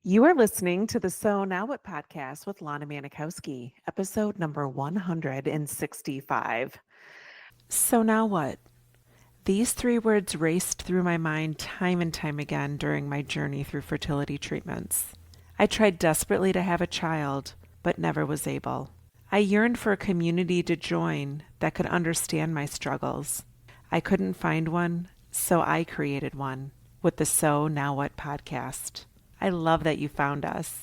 You are listening to the So Now What podcast with Lana Manikowski, episode number 165. So now what? These three words raced through my mind time and time again during my journey through fertility treatments. I tried desperately to have a child, but never was able. I yearned for a community to join that could understand my struggles. I couldn't find one, so I created one with the So Now What podcast. I love that you found us.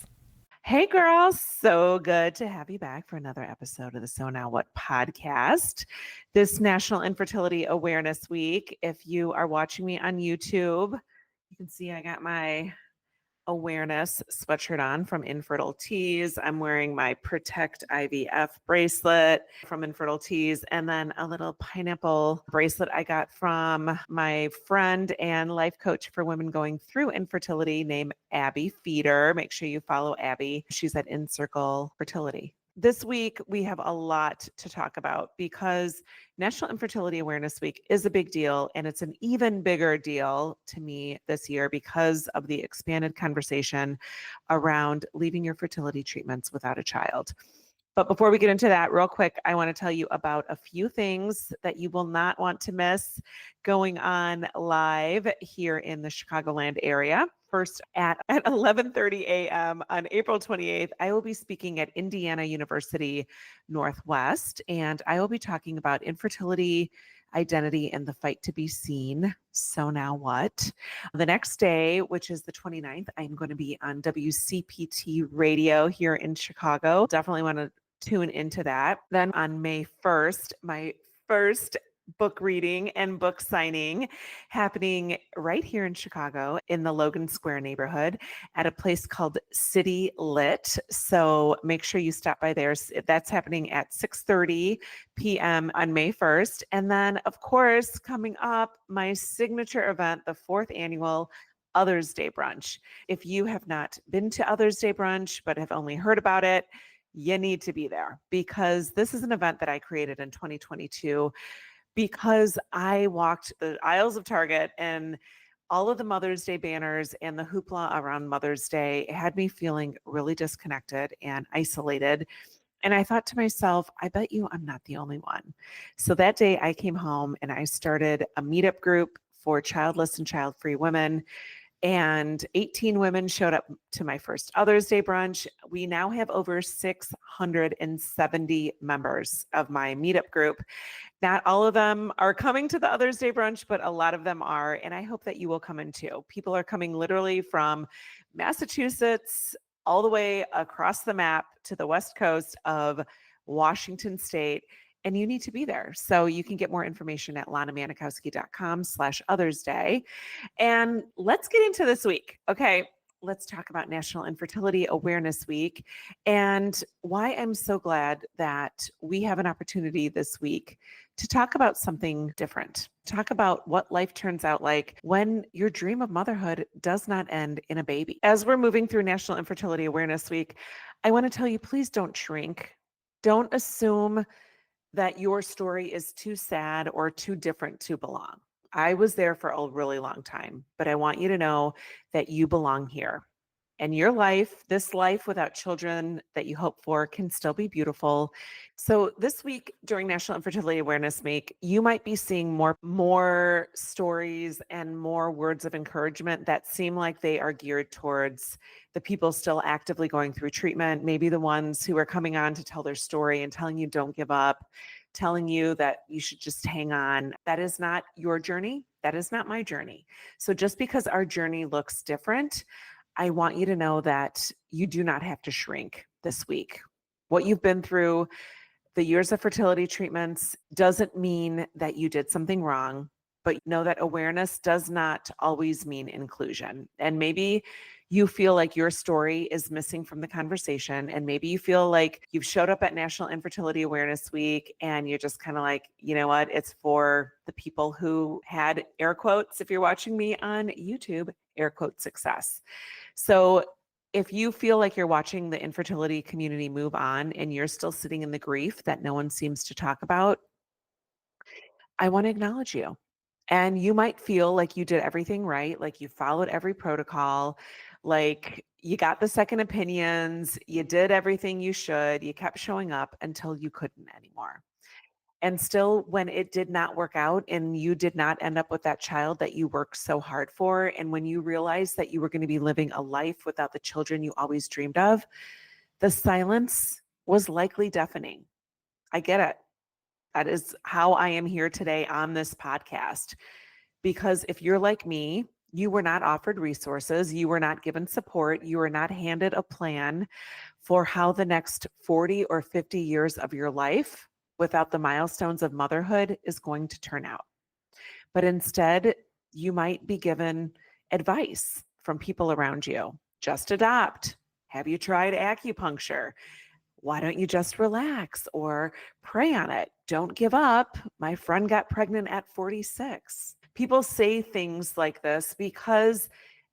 Hey, girls. So good to have you back for another episode of the So Now What podcast. This National Infertility Awareness Week. If you are watching me on YouTube, you can see I got my awareness sweatshirt on from Infertile Teas. I'm wearing my Protect IVF bracelet from Infertile Teas, and then a little pineapple bracelet I got from my friend and life coach for women going through infertility named Abby Feeder. Make sure you follow Abby. She's at Encircle Fertility. This week, we have a lot to talk about because National Infertility Awareness Week is a big deal, and it's an even bigger deal to me this year because of the expanded conversation around leaving your fertility treatments without a child. But before we get into that, real quick, I want to tell you about a few things that you will not want to miss going on live here in the Chicagoland area. First, at 11:30 a.m. on April 28th, I will be speaking at Indiana University Northwest, and I will be talking about infertility, identity, and the fight to be seen. So now what? The next day, which is the 29th, I'm going to be on WCPT radio here in Chicago. Definitely want to tune into that. Then on May 1st, my first book reading and book signing happening right here in Chicago in the Logan Square neighborhood at a place called City Lit. So make sure you stop by there. That's happening at 6:30 p.m. on May 1st. And then, of course, coming up, my signature event, the fourth annual Others Day Brunch. If you have not been to Others Day Brunch but have only heard about it, you need to be there because this is an event that I created in 2022 because I walked the aisles of Target and all of the Mother's Day banners and the hoopla around Mother's Day had me feeling really disconnected and isolated. And I thought to myself, I bet you I'm not the only one. So that day I came home and I started a meetup group for childless and child-free women, and 18 women showed up to my first Others Day brunch. We now have over 670 members of my meetup group. Not all of them are coming to the Others Day brunch, but a lot of them are. And I hope that you will come in too. People are coming literally from Massachusetts all the way across the map to the west coast of Washington State. And you need to be there. So you can get more information at lanamanikowski.com/Others Day. And let's get into this week. Okay, let's talk about National Infertility Awareness Week and why I'm so glad that we have an opportunity this week to talk about something different. Talk about what life turns out like when your dream of motherhood does not end in a baby. As we're moving through National Infertility Awareness Week, I want to tell you, please don't shrink. Don't assume that your story is too sad or too different to belong. I was there for a really long time, but I want you to know that you belong here. And your life, this life without children that you hope for, can still be beautiful. So this week during National Infertility Awareness Week, you might be seeing more stories and more words of encouragement that seem like they are geared towards the people still actively going through treatment, maybe the ones who are coming on to tell their story and telling you don't give up, telling you that you should just hang on. That is not your journey. That is not my journey. So just because our journey looks different, I want you to know that you do not have to shrink this week. What you've been through, the years of fertility treatments, doesn't mean that you did something wrong, but know that awareness does not always mean inclusion. And maybe you feel like your story is missing from the conversation. And maybe you feel like you've showed up at National Infertility Awareness Week and you're just kind of like, you know what? It's for the people who had air quotes, if you're watching me on YouTube, air quote success. So if you feel like you're watching the infertility community move on and you're still sitting in the grief that no one seems to talk about, I want to acknowledge you. And you might feel like you did everything right, like you followed every protocol, Like you got the second opinions, you did everything you should, you kept showing up until you couldn't anymore. And still, when it did not work out and you did not end up with that child that you worked so hard for, and when you realized that you were going to be living a life without the children you always dreamed of, the silence was likely deafening. I get it. That is how I am here today on this podcast. Because if you're like me, you were not offered resources, you were not given support, you were not handed a plan for how the next 40 or 50 years of your life without the milestones of motherhood is going to turn out. But instead, you might be given advice from people around you. Just adopt. Have you tried acupuncture? Why don't you just relax or pray on it? Don't give up. My friend got pregnant at 46. People say things like this because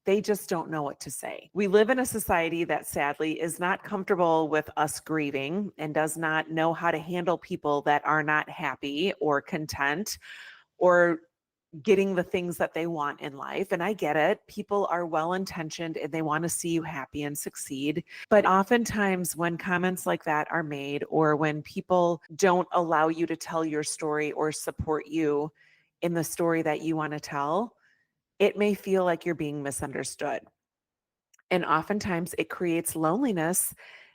they just don't know what to say. We live in a society that sadly is not comfortable with us grieving and does not know how to handle people that are not happy or content or getting the things that they want in life. And I get it. People are well-intentioned and they want to see you happy and succeed. But oftentimes when comments like that are made, or when people don't allow you to tell your story or support you in the story that you want to tell, it may feel like you're being misunderstood. And oftentimes it creates loneliness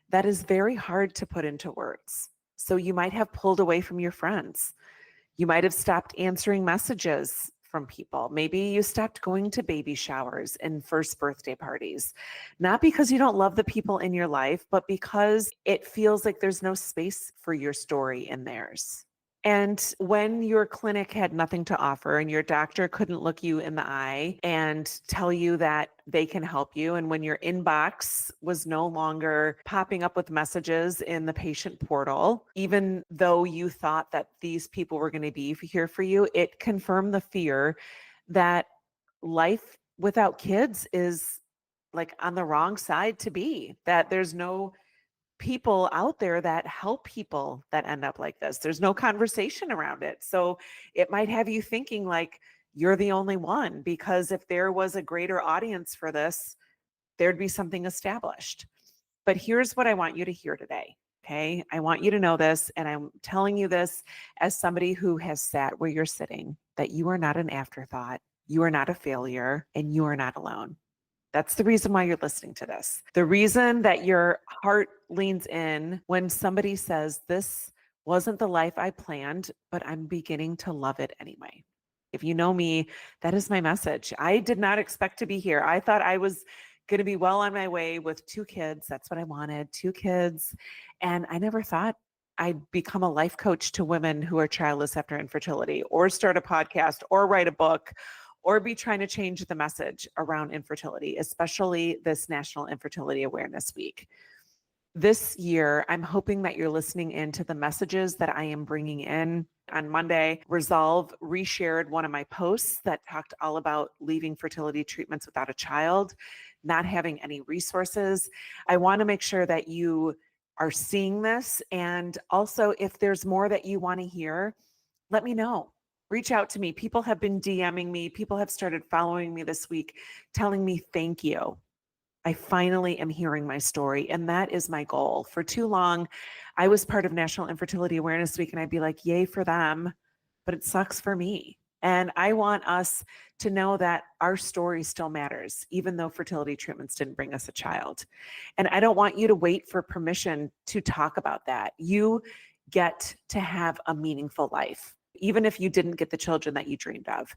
that is very hard to put into words. So you might have pulled away from your friends. You might have stopped answering messages from people. Maybe you stopped going to baby showers and first birthday parties, not because you don't love the people in your life, but because it feels like there's no space for your story in theirs. And when your clinic had nothing to offer and your doctor couldn't look you in the eye and tell you that they can help you, and when your inbox was no longer popping up with messages in the patient portal, even though you thought that these people were going to be here for you, it confirmed the fear that life without kids is like on the wrong side to be, that there's no people out there that help people that end up like this. There's no conversation around it. So it might have you thinking like you're the only one, because if there was a greater audience for this, there'd be something established. But here's what I want you to hear today. Okay. I want you to know this. And I'm telling you this as somebody who has sat where you're sitting, that you are not an afterthought. You are not a failure, and you are not alone. That's the reason why you're listening to this. The reason that your heart leans in when somebody says, this wasn't the life I planned, but I'm beginning to love it anyway. If you know me, that is my message. I did not expect to be here. I thought I was going to be well on my way with 2 kids. That's what I wanted, 2 kids. And I never thought I'd become a life coach to women who are childless after infertility, or start a podcast, or write a book, or be trying to change the message around infertility, especially this National Infertility Awareness Week. This year, I'm hoping that you're listening into the messages that I am bringing in. On Monday, Resolve reshared one of my posts that talked all about leaving fertility treatments without a child, not having any resources. I want to make sure that you are seeing this. And also, if there's more that you want to hear, let me know. Reach out to me. People have been DMing me. People have started following me this week, telling me thank you. I finally am hearing my story, and that is my goal. For too long, I was part of National Infertility Awareness Week, and I'd be like, yay for them, but it sucks for me. And I want us to know that our story still matters, even though fertility treatments didn't bring us a child. And I don't want you to wait for permission to talk about that. You get to have a meaningful life, even if you didn't get the children that you dreamed of.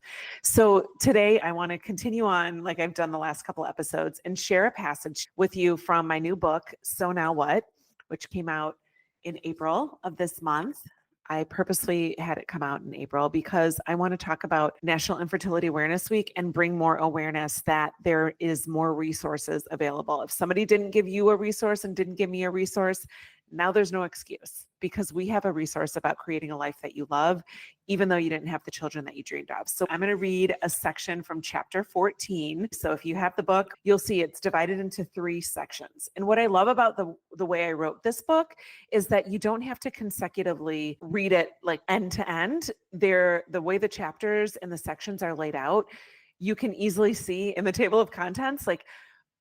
So today I want to continue on like I've done the last couple episodes and share a passage with you from my new book, So Now What, which came out in April of this month. I purposely had it come out in April because I want to talk about National Infertility Awareness Week and bring more awareness that there is more resources available. If somebody didn't give you a resource and didn't give me a resource, now there's no excuse, because we have a resource about creating a life that you love, even though you didn't have the children that you dreamed of. So I'm going to read a section from chapter 14. So if you have the book, you'll see it's divided into 3 sections. And what I love about the way I wrote this book is that you don't have to consecutively read it like end to end. The way the chapters and the sections are laid out, you can easily see in the table of contents, like,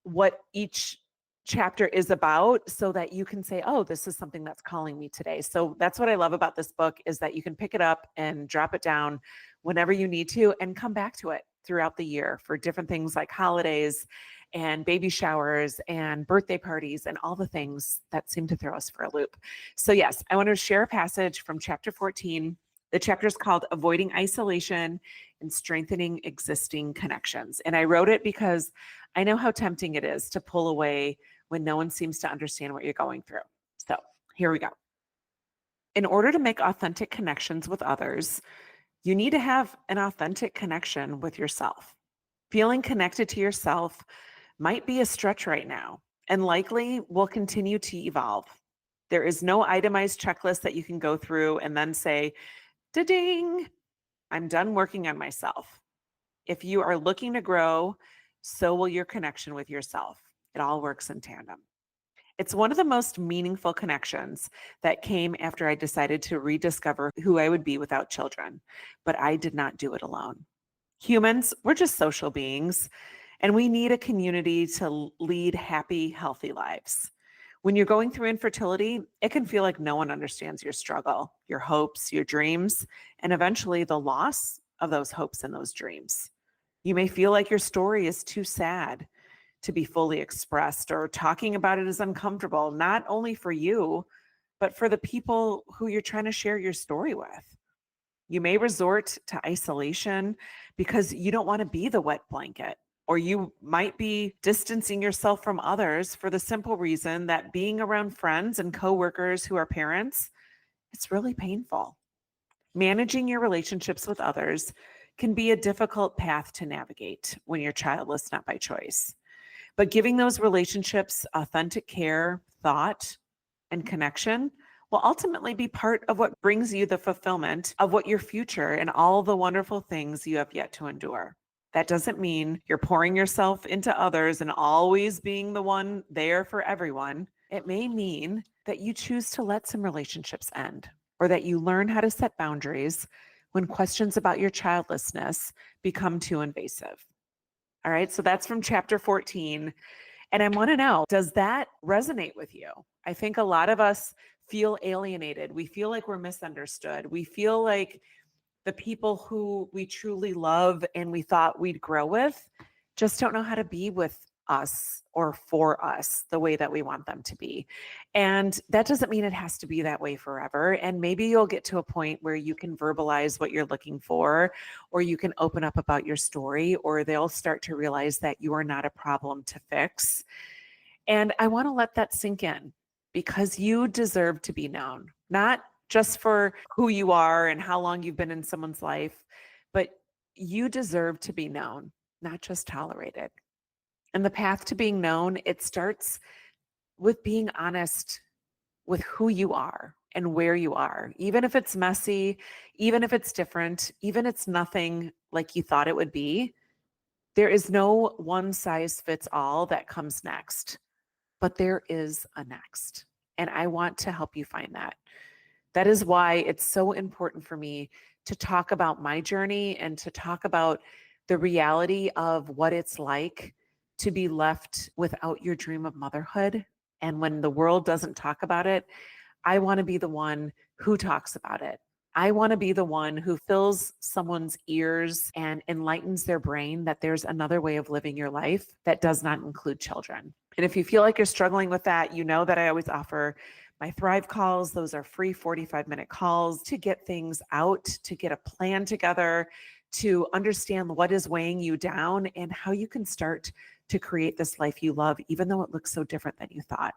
what each chapter is about so that you can say, oh, this is something that's calling me today. So that's what I love about this book, is that you can pick it up and drop it down whenever you need to and come back to it throughout the year for different things like holidays and baby showers and birthday parties and all the things that seem to throw us for a loop. So yes, I want to share a passage from chapter 14. The chapter is called Avoiding Isolation and Strengthening Existing Connections. And I wrote it because I know how tempting it is to pull away when no one seems to understand what you're going through. So here we go. In order to make authentic connections with others, you need to have an authentic connection with yourself. Feeling connected to yourself might be a stretch right now and likely will continue to evolve. There is no itemized checklist that you can go through and then say, da-ding, I'm done working on myself. If you are looking to grow, so will your connection with yourself. It all works in tandem. It's one of the most meaningful connections that came after I decided to rediscover who I would be without children, but I did not do it alone. Humans, we're just social beings, and we need a community to lead happy, healthy lives. When you're going through infertility, it can feel like no one understands your struggle, your hopes, your dreams, and eventually the loss of those hopes and those dreams. You may feel like your story is too sad to be fully expressed, or talking about it is uncomfortable, not only for you, but for the people who you're trying to share your story with. You may resort to isolation because you don't want to be the wet blanket, or you might be distancing yourself from others for the simple reason that being around friends and coworkers who are parents, it's really painful. Managing your relationships with others can be a difficult path to navigate when you're childless, not by choice. But giving those relationships authentic care, thought, and connection will ultimately be part of what brings you the fulfillment of what your future and all the wonderful things you have yet to endure. That doesn't mean you're pouring yourself into others and always being the one there for everyone. It may mean that you choose to let some relationships end, or that you learn how to set boundaries when questions about your childlessness become too invasive. All right, so that's from chapter 14. And I want to know, does that resonate with you? I think a lot of us feel alienated. We feel like we're misunderstood. We feel like the people who we truly love and we thought we'd grow with just don't know how to be with us or for us the way that we want them to be. And that doesn't mean it has to be that way forever. And maybe you'll get to a point where you can verbalize what you're looking for, or you can open up about your story, or they'll start to realize that you are not a problem to fix. And I want to let that sink in, because you deserve to be known, not just for who you are and how long you've been in someone's life, but you deserve to be known, not just tolerated. And the path to being known, it starts with being honest with who you are and where you are, even if it's messy, even if it's different, even if it's nothing like you thought it would be. There is no one size fits all that comes next, but there is a next. And I want to help you find that. That is why it's so important for me to talk about my journey and to talk about the reality of what it's like to be left without your dream of motherhood. And when the world doesn't talk about it, I want to be the one who talks about it. I want to be the one who fills someone's ears and enlightens their brain that there's another way of living your life that does not include children. And if you feel like you're struggling with that, you know that I always offer my Thrive calls. Those are free 45-minute calls to get things out, to get a plan together, to understand what is weighing you down and how you can start to create this life you love, even though it looks so different than you thought.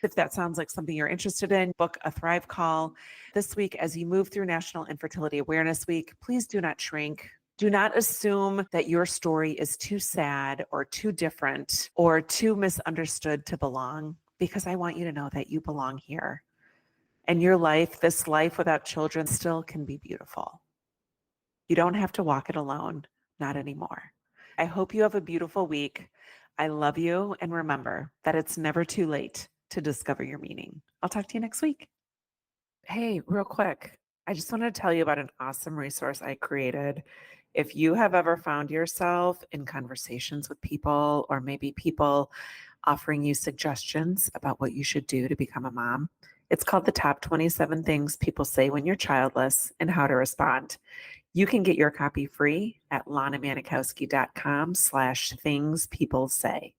If that sounds like something you're interested in, book a Thrive call this week as you move through National Infertility Awareness Week. Please do not shrink. Do not assume that your story is too sad or too different or too misunderstood to belong, because I want you to know that you belong here. And your life, this life without children, still can be beautiful. You don't have to walk it alone, not anymore. I hope you have a beautiful week. I love you. And remember that it's never too late to discover your meaning. I'll talk to you next week. Hey, real quick, I just wanted to tell you about an awesome resource I created. If you have ever found yourself in conversations with people, or maybe people offering you suggestions about what you should do to become a mom, it's called the Top 27 Things People Say When You're Childless and How to Respond. You can get your copy free at lanamanikowski.com/things people say.